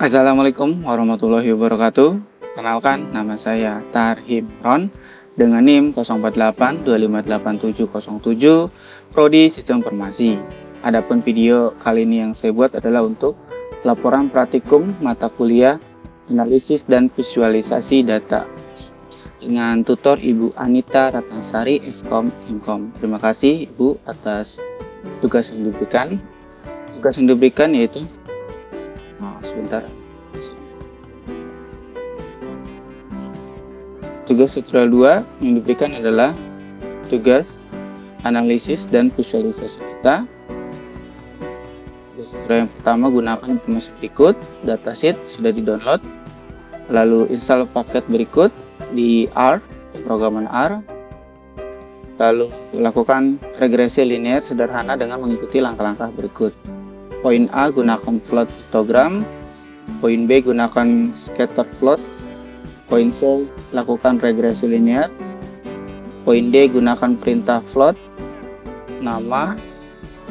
Assalamualaikum warahmatullahi wabarakatuh. Kenalkan, nama saya Tarhim Ron dengan NIM 0828258707 Prodi Sistem Informasi. Adapun video kali ini yang saya buat adalah untuk laporan praktikum mata kuliah analisis dan visualisasi data dengan tutor Ibu Anita Ratnasari Fkom. Terima kasih Ibu atas tugas yang diberikan. Tugas yang diberikan yaitu tugas tutorial 2 yang diberikan adalah tugas analisis dan visualisasi data. Tutorial yang pertama, gunakan informasi berikut. Datasheet sudah di-download. Lalu install paket berikut di R, pemrograman R. Lalu lakukan regresi linear sederhana dengan mengikuti langkah-langkah berikut. Poin A, gunakan plot histogram. Poin B, gunakan scatter plot. Poin C, lakukan regresi linear. Poin D, gunakan perintah float, nama,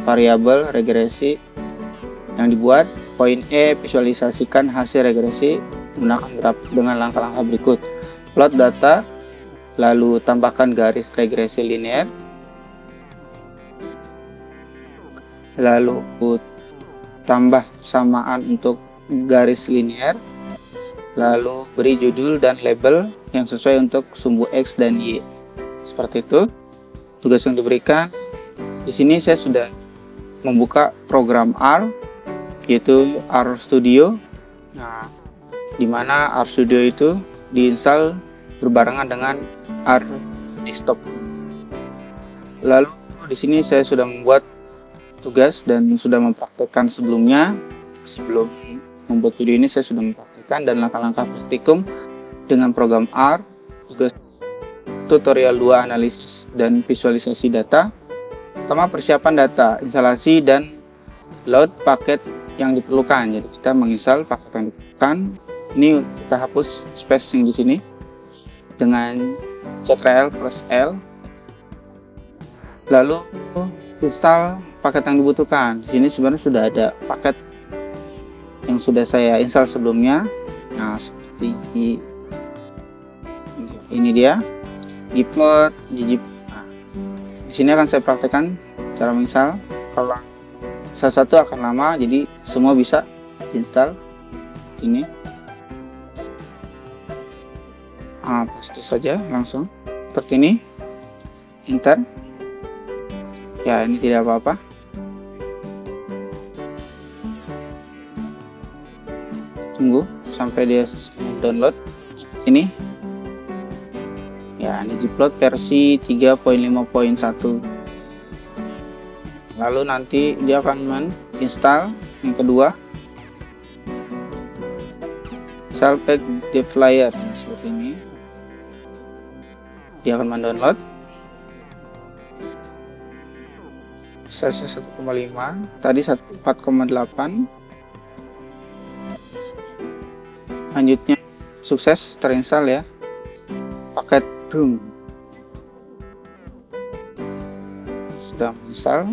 variabel regresi yang dibuat. Poin E, visualisasikan hasil regresi menggunakan grafik dengan langkah-langkah berikut. Plot data, lalu tambahkan garis regresi linear, lalu tambah samaan untuk garis linear, lalu beri judul dan label yang sesuai untuk sumbu X dan Y. Seperti itu tugas yang diberikan. Di sini saya sudah membuka program R, yaitu R Studio. Nah, di mana R Studio itu diinstal berbarengan dengan R Desktop. Lalu di sini saya sudah membuat tugas dan sudah mempraktekkan sebelumnya. Sebelum membuat video ini saya sudah mempraktikkan dan langkah-langkah praktikum dengan program R. Tugas tutorial 2 analisis dan visualisasi data. Pertama, persiapan data, instalasi dan load paket yang diperlukan. Jadi kita menginstal paket yang diperlukan. Ini kita hapus space yang di sini dengan Ctrl+L. Lalu install paket yang dibutuhkan. Di sini sebenarnya sudah ada paket yang sudah saya install sebelumnya. Nah, seperti ini dia, gplot, ggplot. Nah, di sini akan saya praktekkan cara menginstal. Kalau salah satu akan lama, jadi semua bisa diinstal. Ini, pasti saja langsung seperti ini. Enter. Ya, ini tidak apa-apa. Tunggu sampai dia download. Ini ya, ini gplot versi 3.5.1. lalu nanti dia akan menginstal yang kedua, Salpack Deployer seperti ini. Dia akan mendownload. Size 1,5, tadi 4,8. Lanjutnya sukses terinstall ya paket Doom. Sudah menginstal.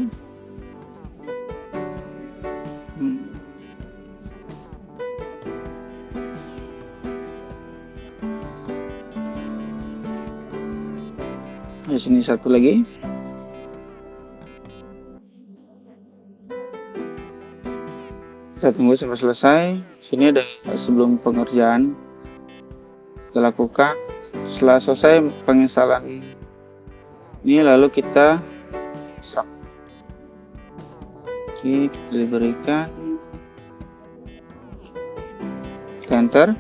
Di sini satu lagi. Kita tunggu sampai selesai. Sini ada sebelum pengerjaan kita lakukan. Setelah selesai penginstalan ini, lalu kita diberikan enter.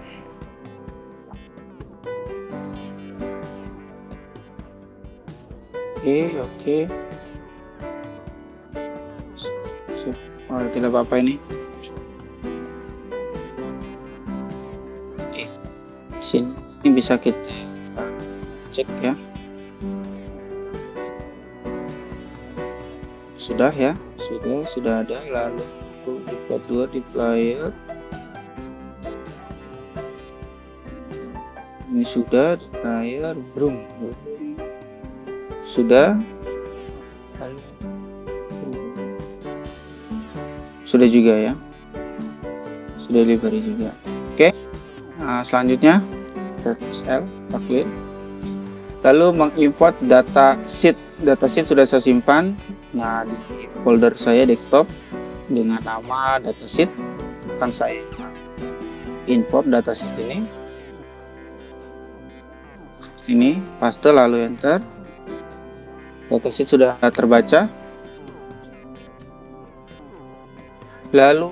Oke. Tidak apa-apa ini. Sini bisa kita cek ya. Sudah ya, sudah ada. Lalu diplot 2 di player. Ini sudah di player, sudah. Sudah juga ya. sudah diberi juga. Oke. Nah, selanjutnya L clear. Lalu mengimport datasheet. Datasheet sudah saya simpan. Nah, di folder saya desktop dengan nama datasheet akan saya import datasheet ini. Ini paste lalu enter. Datasheet sudah terbaca. Lalu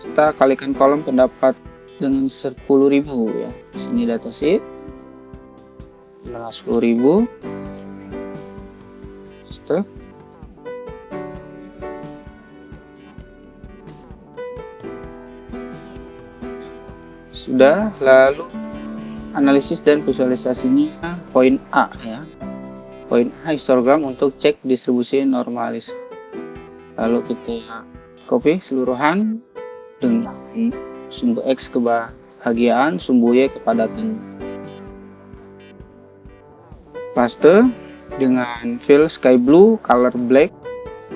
kita kalikan kolom pendapat dengan 10.000 ya. Sini datasheet dengan 10.000. Paste. Sudah, lalu analisis dan visualisasinya poin A ya. Poin A histogram untuk cek distribusi normalis. Lalu kita copy seluruhan dengan sumbu X kebahagiaan, sumbu Y kepadatan. Paste dengan fill sky blue, color black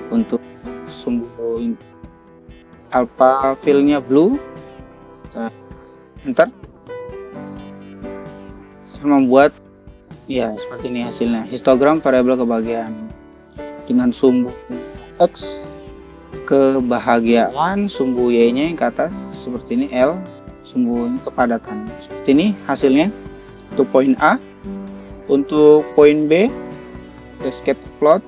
untuk sumbu alpha fillnya blue. Enter. Membuat ya seperti ini hasilnya, histogram variabel kebahagiaan dengan sumbu X kebahagiaan, sumbu Y nya yang ke atas seperti ini, L sumbu kepadatan. Seperti ini hasilnya untuk poin A. Untuk poin B cascade plot,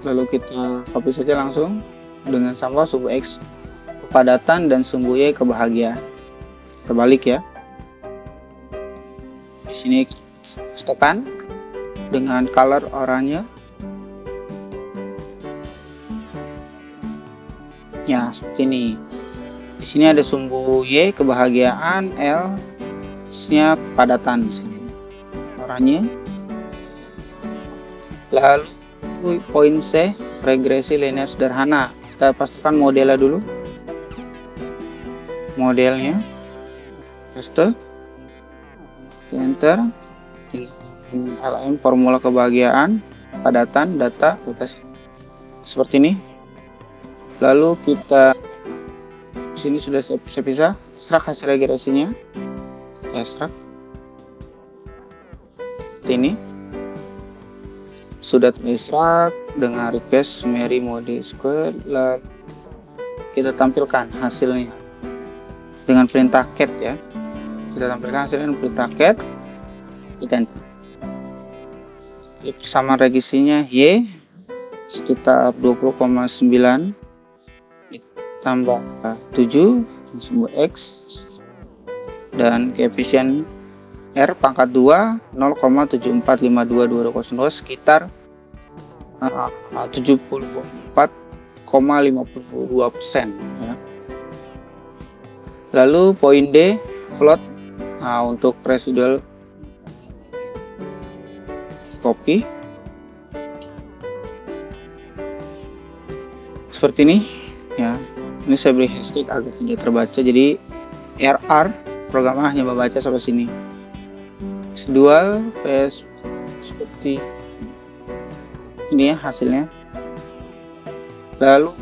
lalu kita copy saja langsung dengan sama sumbu X kepadatan dan sumbu Y kebahagiaan. Terbalik ya. Di sini tekan dengan color oranye. Ya, seperti ini. Di sini ada sumbu Y kebahagiaan, L nya kepadatan di sini. Oranye. Lalu poin C regresi linear sederhana. Kita pastikan modelnya dulu. Modelnya paste, enter, LM formula kebahagiaan, padatan, data, seperti ini. Lalu kita sini sudah saya pisah, ekstrak hasil regresinya, ekstrak, seperti ini. Sudah terekstrak dengan request Mary mode square. Lalu kita tampilkan hasilnya dengan perintah cat ya. Kita tampilkan hasilnya dengan perintah cat. Kita sama regresinya Y sekitar 20,9 ditambah 7 sumbu X dan koefisien R pangkat 2 0,74522202 sekitar 74,52% ya. Lalu poin D plot untuk residual copy seperti ini ya. Ini saya beri hashtag agar tidak terbaca, jadi RR programnya hanya membaca sampai sini. Residual PS seperti ini ya hasilnya. Lalu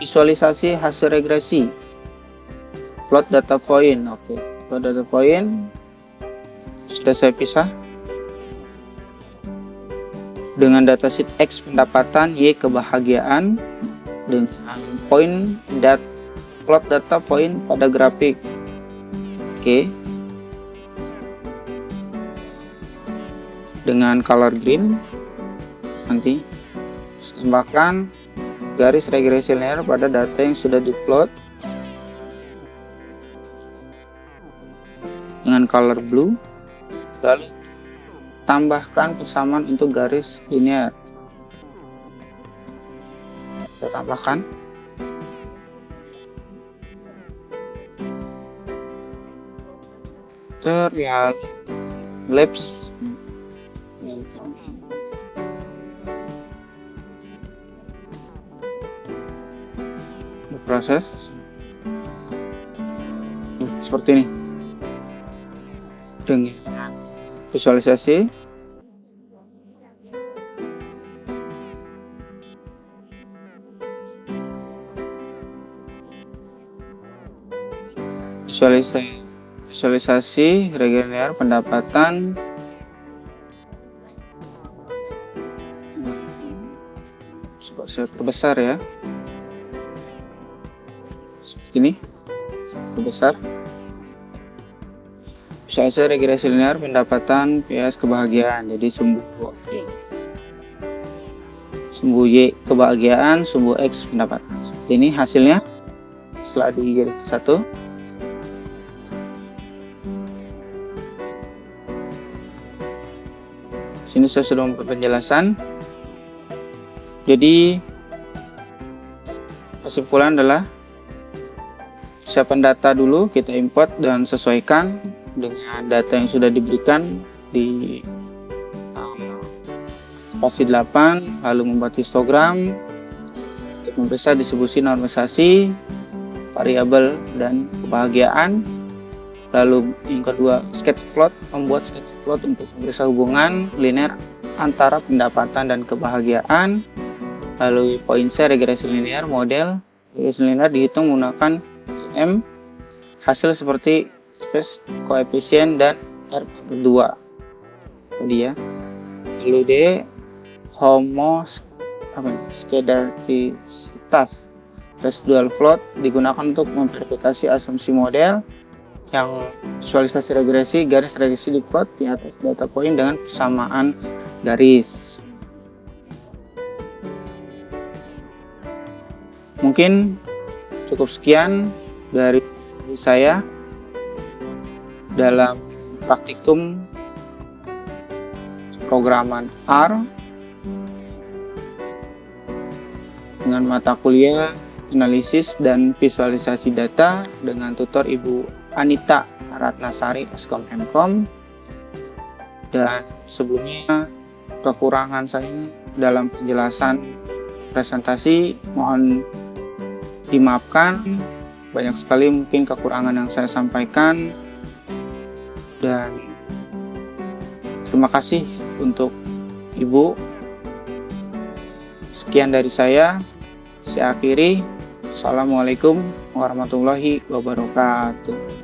visualisasi hasil regresi, plot data point. Oke, plot data point sudah saya pisah dengan datasheet X pendapatan, Y kebahagiaan dengan poin plot data point pada grafik. Oke, dengan color green. Nanti tambahkan garis regresi linear pada data yang sudah diplot dengan color blue. Lalu tambahkan persamaan untuk garis linear. Kita tambahkan. Terlihat labs proses seperti ini dengan visualisasi. visualisasi linear pendapatan coba saya perbesar ya, seperti ini, perbesar. Visualisasi regresi linear pendapatan PS kebahagiaan, jadi sumbu Y kebahagiaan, sumbu X pendapatan. Seperti ini hasilnya setelah digaris satu. Sini saya sudah membuat penjelasan. Jadi kesimpulan adalah siapkan data dulu, kita import dan sesuaikan dengan data yang sudah diberikan di spasi 8, lalu membuat histogram untuk memeriksa distribusi normalisasi variabel dan kebahagiaan. Lalu yang kedua, sketch plot, membuat sketch plot untuk memeriksa hubungan linear antara pendapatan dan kebahagiaan. Lalu point share regresi linear, model regresi linear dihitung menggunakan M, hasil seperti space koefisien dan R/2 tadi ya. Lalu D, homoskedastisitas residual plot digunakan untuk memverifikasi asumsi model. Yang visualisasi regresi, garis regresi diplot di atas data point dengan persamaan garis. Mungkin cukup sekian dari saya dalam praktikum programan R dengan mata kuliah analisis dan visualisasi data dengan tutor Ibu Anita Ratnasari Eskom Mkom. Dan sebelumnya kekurangan saya dalam penjelasan presentasi mohon dimaafkan, banyak sekali mungkin kekurangan yang saya sampaikan, dan terima kasih untuk Ibu. Sekian dari saya akhiri. Assalamualaikum warahmatullahi wabarakatuh.